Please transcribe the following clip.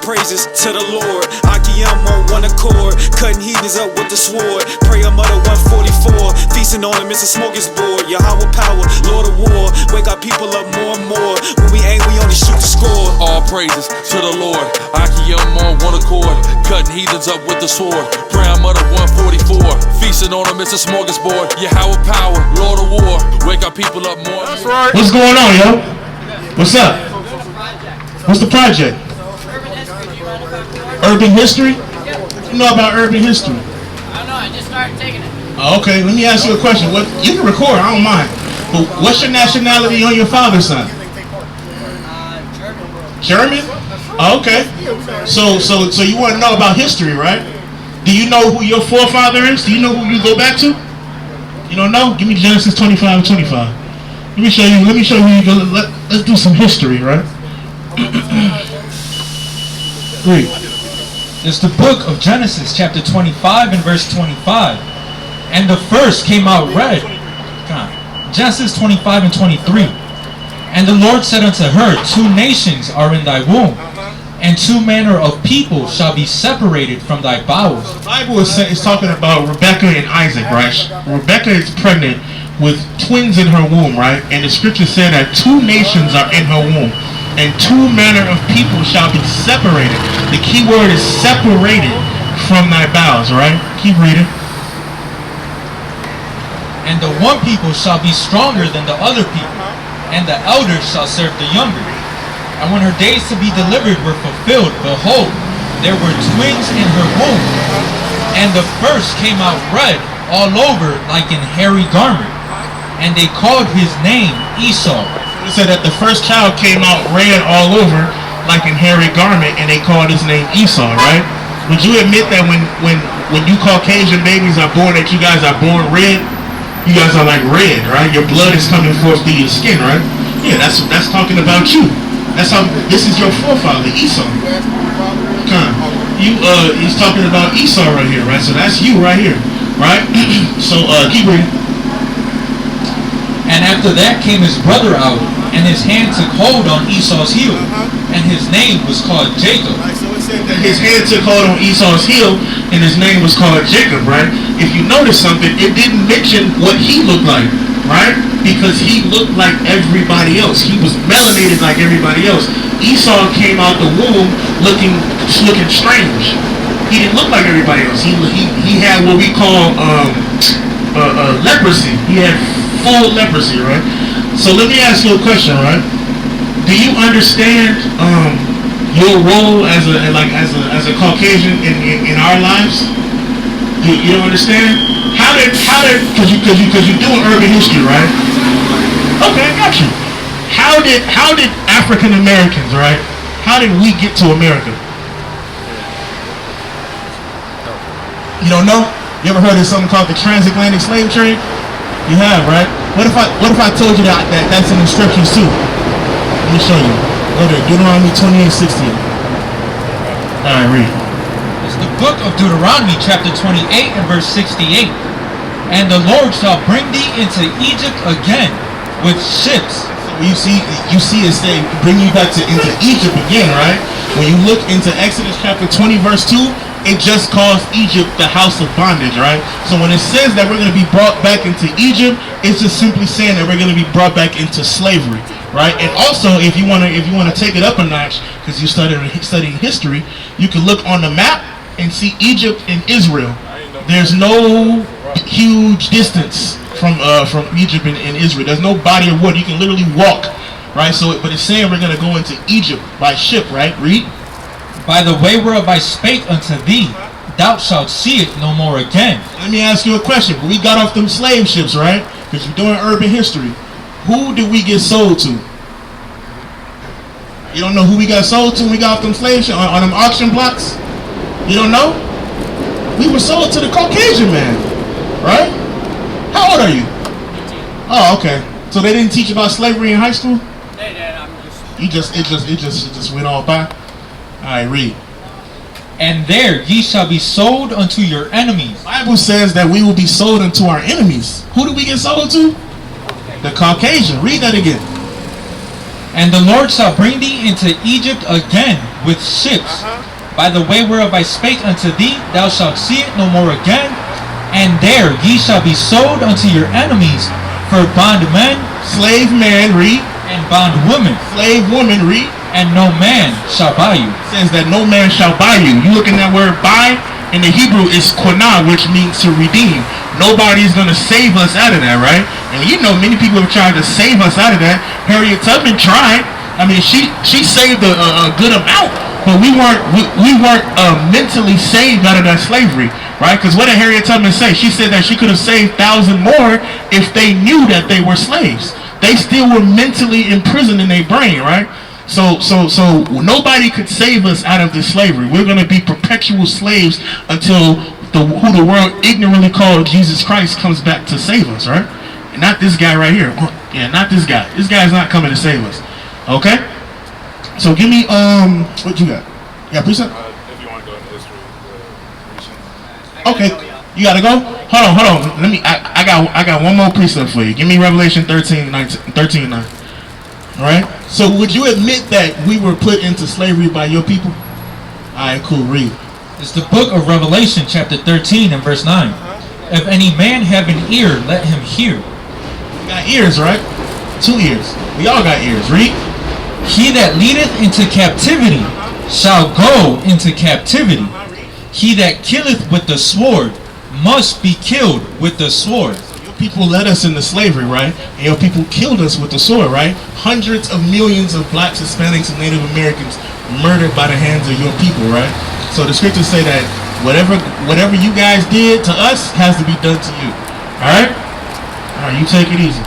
praises to the Lord. Akiam on one accord, cutting heathens up with the sword. Pray a mother 144, feasting on him, it's a smorgasbord. Yahweh power, Lord of war, wake our people up more and more. When we aim, we only shoot to score. All praises to the Lord. Akiam on one accord, cutting heathens up with the sword. Pray a mother 144, feasting on him, it's a smorgasbord. Yahweh power, Lord of war, wake our people up more. That's right. What's going on, yo? What's up? What's the project? Urban history? What you know about urban history? I don't know, I just started taking it. Oh, okay, let me ask you a question. What you can record, I don't mind. But what's your nationality on your father's side? German. German? Oh, okay. So you want to know about history, right? Do you know who your forefather is? Do you know who you go back to? You don't know? Give me Genesis 25:25. Let me show you who you go. Let's do some history, right? Read. It's the book of Genesis, chapter 25 and verse 25. And the first came out red. Genesis 25 and 23. And the Lord said unto her, two nations are in thy womb, and two manner of people shall be separated from thy bowels. The Bible is talking about Rebecca and Isaac, right? Rebecca is pregnant with twins in her womb, right? And the scripture said that two nations are in her womb, and two manner of people shall be separated. The key word is separated from thy bowels, right? Keep reading. And the one people shall be stronger than the other people, and the elder shall serve the younger. And when her days to be delivered were fulfilled, behold, there were twins in her womb. And the first came out red all over like an hairy garment, and they called his name Esau. It said that the first child came out red all over like an hairy garment, and they called his name Esau, right? Would you admit that when you Caucasian babies are born, that you guys are born red? You guys are like red, right? Your blood is coming forth through your skin, right? Yeah, that's talking about you. That's how. This is your forefather, Esau. He's talking about Esau right here, right? So that's you right here, right? So keep reading. And after that came his brother out, and his hand took hold on Esau's heel, and his name was called Jacob. So it said that his hand took hold on Esau's heel, and his name was called Jacob, right? If you notice something, it didn't mention what he looked like, right? Because he looked like everybody else. He was melanated like everybody else. Esau came out the womb looking strange. He didn't look like everybody else. He had what we call leprosy. He had full leprosy, right? So let me ask you a question, right? Do you understand your role as a Caucasian in our lives? You don't understand? How did because you're doing urban history, right? Okay, I got you. How did African Americans, right? How did we get to America? You don't know? You ever heard of something called the transatlantic slave trade? You have, right? What if I told you that's in instructions too? Let me show you. Go there, Deuteronomy 28:16. All right, read. It's the book of Deuteronomy, chapter 28 and verse 68. And the Lord shall bring thee into Egypt again with ships. You see it saying bring you back into Egypt again, right? When you look into Exodus chapter 20 verse 2, it just calls Egypt the house of bondage, right? So when it says that we're going to be brought back into Egypt, it's just simply saying that we're going to be brought back into slavery, right? And also, if you want to take it up a notch, because you're studying history, you can look on the map and see Egypt and Israel. There's no huge distance from Egypt and Israel. There's no body of water. You can literally walk, right? So, but it's saying we're going to go into Egypt by ship, right? Read. By the way whereof I spake unto thee, thou shalt see it no more again. Let me ask you a question. When we got off them slave ships, right? Because you're doing urban history. Who did we get sold to? You don't know who we got sold to when we got off them slave ships on them auction blocks? You don't know? We were sold to the Caucasian man, right? How old are you? Oh, okay. So they didn't teach about slavery in high school? They did. It just went all by. All right, read. And there ye shall be sold unto your enemies. The Bible says that we will be sold unto our enemies. Who do we get sold to? The Caucasian. Read that again. And the Lord shall bring thee into Egypt again with ships. By the way whereof I spake unto thee, thou shalt see it no more again. And there ye shall be sold unto your enemies for bondmen, Slave man, read. and bondwomen, Slave woman, read. and no man shall buy you. Says that no man shall buy you. You look in that word buy, in the Hebrew is qana, which means to redeem. Nobody's going to save us out of that, right? And you know many people have tried to save us out of that. Harriet Tubman tried. I mean, she saved a good amount, but we weren't mentally saved out of that slavery, right? Because what did Harriet Tubman say? She said that she could have saved 1,000 more if they knew that they were slaves. They still were mentally imprisoned in their brain, right? So nobody could save us out of this slavery. We're going to be perpetual slaves until who the world ignorantly called Jesus Christ comes back to save us, right? And not this guy right here. Yeah, not this guy. This guy's not coming to save us. Okay? So give me what you got? Yeah, precept? If you want to go into history, Okay. You gotta go? Hold on. Let me I got one more precept for you. Give me Revelation 13:9. Alright? So would you admit that we were put into slavery by your people? Alright, cool, read. It's the book of Revelation, chapter 13 and verse 9. If any man have an ear, let him hear. You got ears, right? 2 ears. We all got ears. Read. He that leadeth into captivity shall go into captivity. He that killeth with the sword must be killed with the sword. Your people led us into slavery, right? And your people killed us with the sword, right? Hundreds of millions of blacks, Hispanics, and Native Americans murdered by the hands of your people, right? So the scriptures say that whatever you guys did to us has to be done to you. Alright? Alright, you take it easy.